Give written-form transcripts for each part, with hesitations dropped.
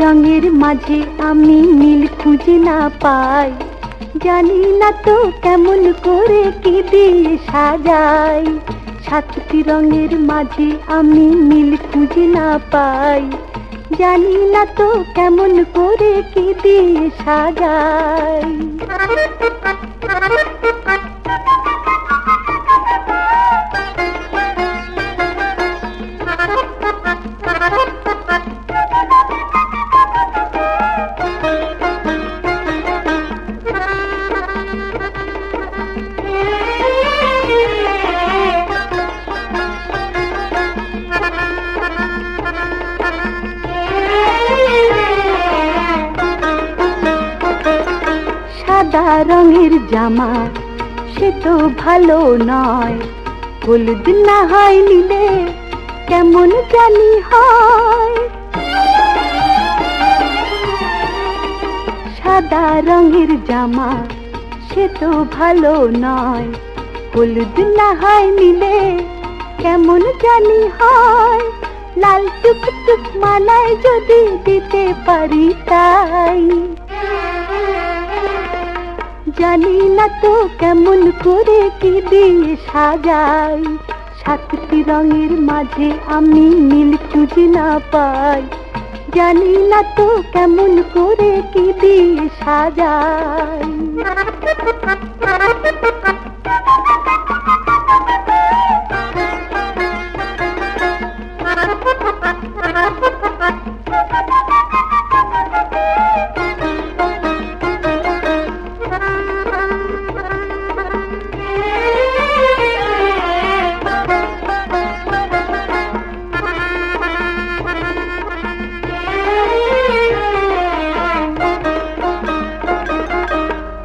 রঙের মাঝে আমি নীল খুঁজে না পাই, জানি না তো কেমন করে কি দিয়ে সাজাই। সাতটি রঙের মাঝে আমি নীল খুঁজে না পাই, জানি না তো কেমন করে কি দিয়ে সাজাই। সাদা রঙের জামা সে তো ভালো নয়, হলুদ না হয় নিলে কেমন জানি হয়। সাদা রঙের জামা সে তো ভালো নয়, হলুদ না হয় নিলে কেমন জানি হয়। লাল টুকটুক মালায় যদি দিতে পারি তাই, জানি না তো কেমন করে কি দিয়ে সাজাই। সাতটি রঙের মাঝে আমি নীল খুঁজে না পাই, জানি না তো কেমন করে কি দিয়ে সাজাই।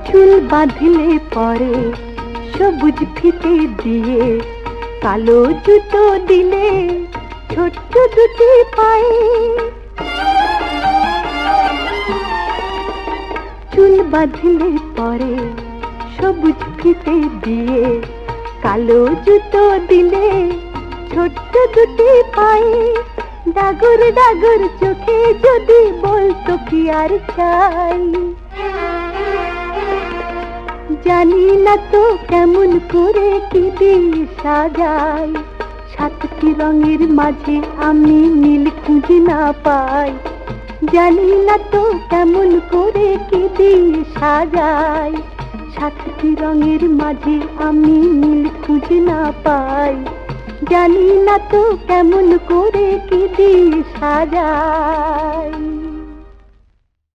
চুল বাঁধলে পরে সবুজ ফিতে দিয়ে, কালো জুতো দিলে ছোট্ট দুটি পায়ে। চুল বাঁধলে পরে সবুজ ফিতে দিয়ে, কালো জুতো দিলে ছোট্ট দুটি পায়ে। ডাগর ডাগর চোখে যদি বলতো কি আর চাই, জানি না তো কেমন করে কি দিয়ে সাজাই। সাতটি রঙের মাঝে আমি নীল খুঁজে না পাই, জানি না তো কেমন করে কি দিয়ে সাজাই। সাতটি রঙের মাঝে আমি নীল খুঁজে না পাই, জানি না তো কেমন করে কি দিয়ে সাজাই।